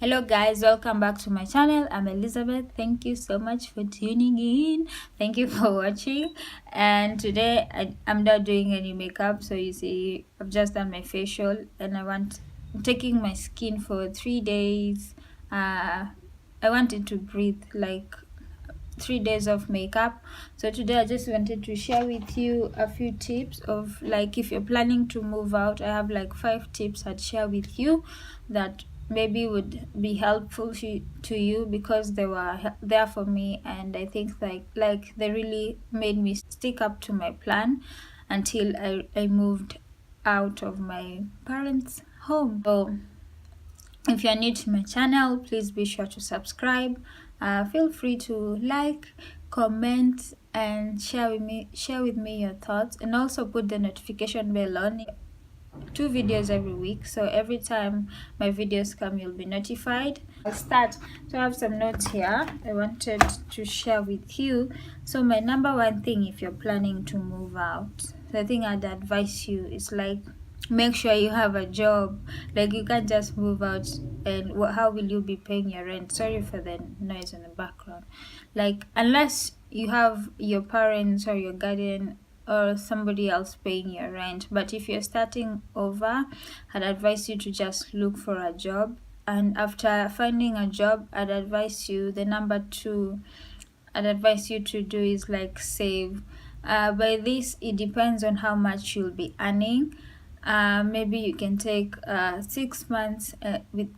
Hello guys, welcome back to my channel. I'm Elizabeth. Thank you so much for tuning in. Thank you for watching. And today I'm not doing any makeup, so you see I've just done my facial and I'm taking my skin for 3 days. I wanted to breathe like 3 days of makeup. So today I just wanted to share with you a few tips of, like, if you're planning to move out, I have like 5 tips I'd share with you that maybe would be helpful to you, because they were there for me, and I think like they really made me stick up to my plan until I moved out of my parents' home. So if you're new to my channel, please be sure to subscribe. Feel free to like, comment, and share with me your thoughts, and also put the notification bell on. 2 videos every week, so every time my videos come you'll be notified. I'll start. So I have some notes here I wanted to share with you. So my number one thing, if you're planning to move out, the thing I'd advise you is, like, make sure you have a job. Like, you can't just move out, and how will you be paying your rent? Sorry for the noise in the background. Like, unless you have your parents or your guardian or somebody else paying your rent. But if you're starting over, I'd advise you to just look for a job. And after finding a job, I'd advise you, the number 2 I'd advise you to do is, like, save. By this, it depends on how much you'll be earning. Maybe you can take 6 months with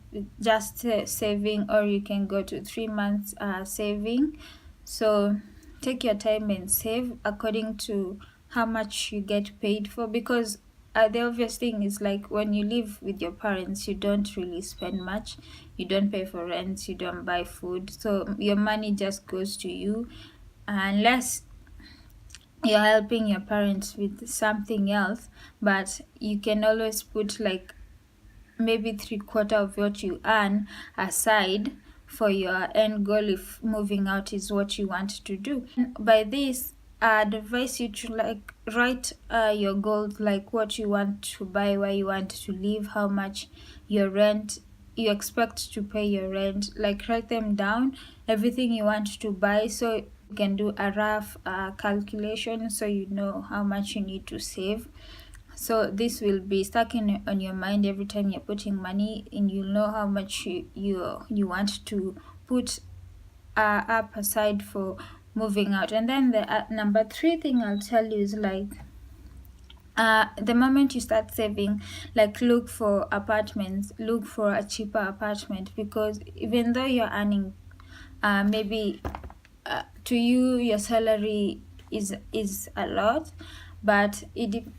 just saving, or you can go to 3 months saving. So take your time and save according to how much you get paid for, because the obvious thing is, like, when you live with your parents, you don't really spend much. You don't pay for rent, you don't buy food, so your money just goes to you, unless you're helping your parents with something else. But you can always put, like, maybe 3/4 of what you earn aside for your end goal, if moving out is what you want to do. By this, I'd advise you to, like, write your goals, like what you want to buy, where you want to live, how much your rent you expect to pay your rent. Like, write them down, everything you want to buy, so you can do a rough calculation, so you know how much you need to save. So this will be stuck on your mind every time you're putting money, and you'll know how much you want to put up aside for moving out. And then the number 3 thing I'll tell you is, like, the moment you start saving, like, look for apartments, look for a cheaper apartment, because even though you're earning maybe to you your salary is a lot, but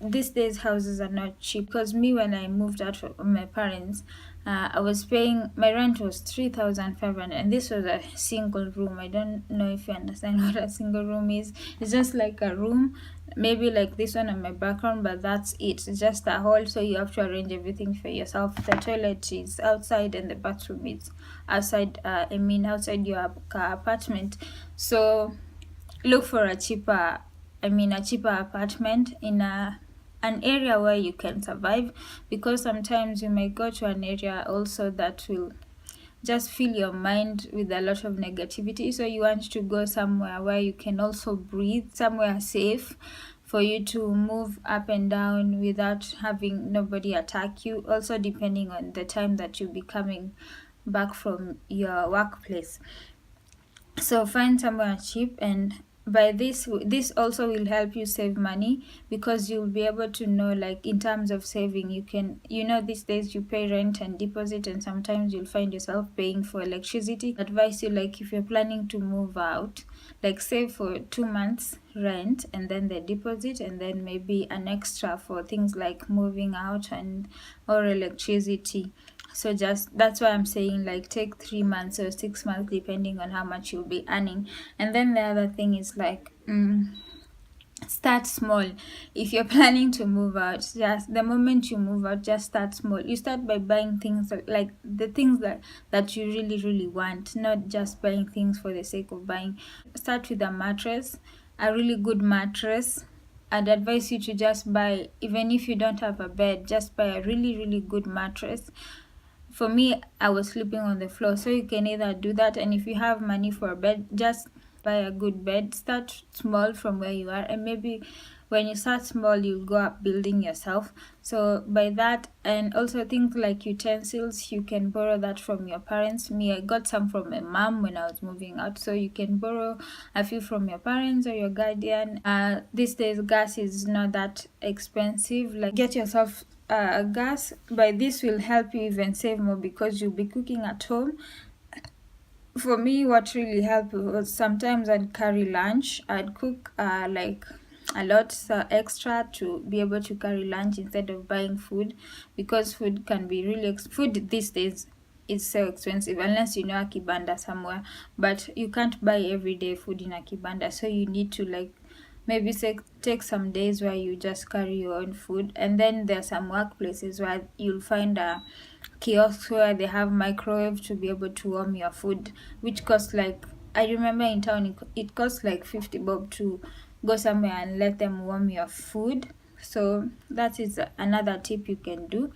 these days houses are not cheap. Because me, when I moved out from my parents, I was paying, my rent was 3,500, and this was a single room. I don't know if you understand what a single room is. It's just like a room, maybe like this one on my background, but that's it. It's just a hall, so you have to arrange everything for yourself. The toilet is outside and the bathroom is outside, outside your apartment. So look for a cheaper apartment in an area where you can survive, because sometimes you may go to an area also that will just fill your mind with a lot of negativity. So you want to go somewhere where you can also breathe, somewhere safe for you to move up and down without having nobody attack you. Also, depending on the time that you'll be coming back from your workplace. So find somewhere cheap, and by this also will help you save money, because you'll be able to know, like, in terms of saving, you can, these days you pay rent and deposit, and sometimes you'll find yourself paying for electricity. Advise you, like, if you're planning to move out, like, save for 2 months rent, and then the deposit, and then maybe an extra for things like moving out or electricity. So that's why I'm saying, like, take 3 months or 6 months, depending on how much you'll be earning. And then the other thing is, like, start small. If you're planning to move out, just the moment you move out, just start small. You start by buying things, like the things that you really, really want, not just buying things for the sake of buying. Start with a mattress, a really good mattress. I'd advise you to just buy, even if you don't have a bed, just buy a really, really good mattress. for me, I was sleeping on the floor. So you can either do that, and if you have money for a bed, just buy a good bed. Start small from where you are, and maybe when you start small, you go up building yourself. So by that, and also things like utensils, you can borrow that from your parents. Me, I got some from my mom when I was moving out. So you can borrow a few from your parents or your guardian. These days, gas is not that expensive. Like, get yourself gas. By this will help you even save more because you'll be cooking at home. For me, what really helped was sometimes I'd carry lunch. I'd cook like a lot extra to be able to carry lunch instead of buying food, because food can be really food these days is so expensive unless you know a kibanda somewhere, but you can't buy everyday food in a kibanda, so you need to like maybe take some days where you just carry your own food. And then there are some workplaces where you'll find a kiosk where they have microwave to be able to warm your food, which costs like, I remember in town it costs like 50 bob to go somewhere and let them warm your food. So that is another tip you can do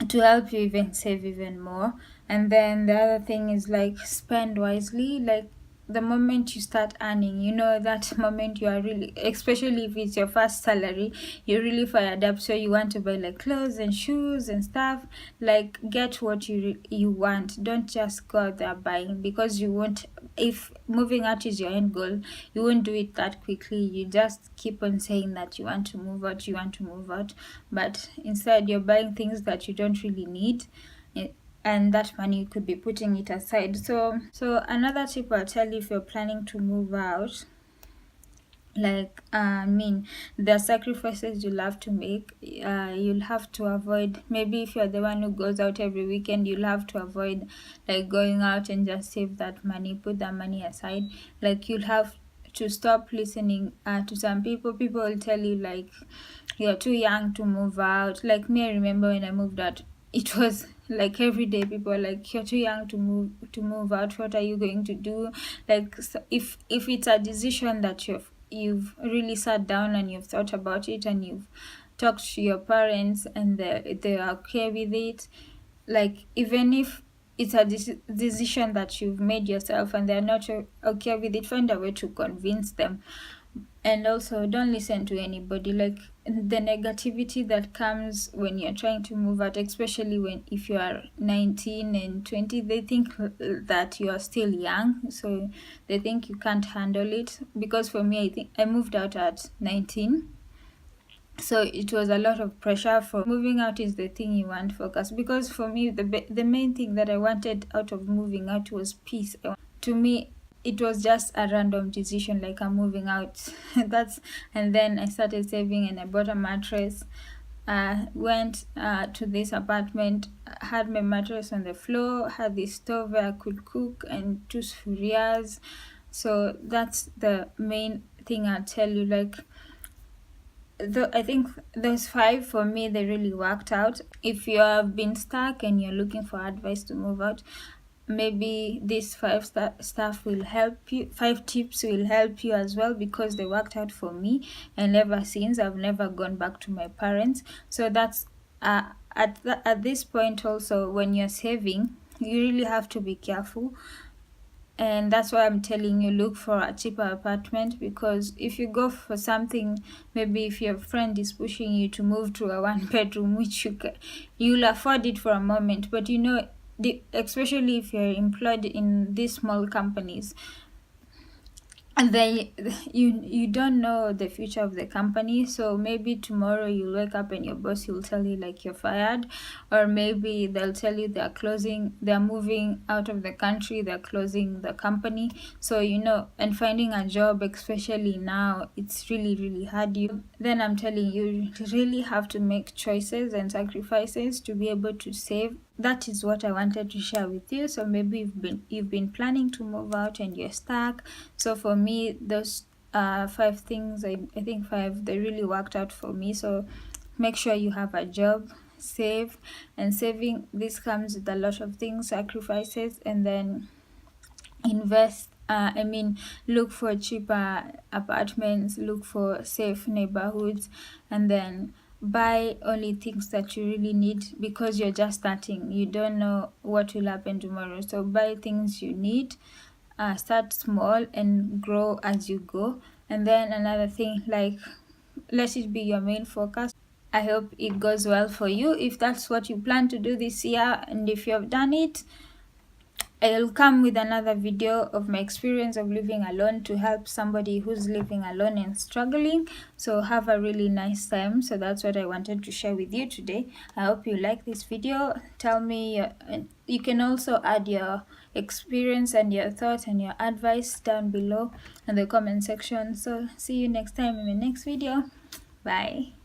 to help you even save even more. And then the other thing is like spend wisely. Like the moment you start earning, you know, that moment you are really, especially if it's your first salary, you're really fired up, so you want to buy like clothes and shoes and stuff. Like get what you want. Don't just go out there buying, because you won't, if moving out is your end goal, you won't do it that quickly. You just keep on saying that you want to move out, but instead you're buying things that you don't really need, and that money you could be putting it aside. So another tip I'll tell you, if you're planning to move out, like the sacrifices you'll have to make, you'll have to avoid, maybe if you're the one who goes out every weekend, you'll have to avoid like going out and just save that money, put that money aside. Like you'll have to stop listening to some people will tell you like you're too young to move out. Like me, I remember when I moved out, it was like every day people were like, you're too young to move out, what are you going to do? Like, so if it's a decision that you've really sat down and you've thought about it and you've talked to your parents and they are okay with it, like even if it's a decision that you've made yourself and they're not okay with it, find a way to convince them. And also don't listen to anybody. Like the negativity that comes when you're trying to move out, especially if you are 19 and 20, they think that you are still young, so they think you can't handle it. Because for me, I think I moved out at 19, so it was a lot of pressure. For moving out is the thing you want focus, because for me the main thing that I wanted out of moving out was peace. To me, it was just a random decision, like I'm moving out. And then I started saving and I bought a mattress. Went to this apartment, had my mattress on the floor, had this stove where I could cook, and 2 sufurias. So that's the main thing I'll tell you. Like I think those 5 for me, they really worked out. If you have been stuck and you're looking for advice to move out, maybe these 5 stuff will help you. 5 tips will help you as well, because they worked out for me, and ever since I've never gone back to my parents. So that's at this point also, when you're saving, you really have to be careful. And that's why I'm telling you, look for a cheaper apartment, because if you go for something, maybe if your friend is pushing you to move to a 1 bedroom, which you'll afford it for a moment, but you know, especially if you're employed in these small companies, and you don't know the future of the company. So maybe tomorrow you'll wake up and your boss will tell you like you're fired, or maybe they'll tell you they're moving out of the country, they're closing the company. So and finding a job, especially now, it's really, really hard. Then I'm telling you, you really have to make choices and sacrifices to be able to save. That is what I wanted to share with you. So maybe you've been planning to move out and you're stuck. So for me, those 5 things, I think 5, they really worked out for me. So make sure you have a job, save. And saving, this comes with a lot of things, sacrifices, and then invest. Look for cheaper apartments, look for safe neighborhoods, and then buy only things that you really need, because you're just starting. You don't know what will happen tomorrow. So buy things you need, start small and grow as you go. And then another thing, like, let it be your main focus. I hope it goes well for you if that's what you plan to do this year. And if you have done it, I'll come with another video of my experience of living alone to help somebody who's living alone and struggling. So have a really nice time. So that's what I wanted to share with you today. I hope you like this video. Tell me, you can also add your experience and your thoughts and your advice down below in the comment section. So see you next time in the next video. Bye.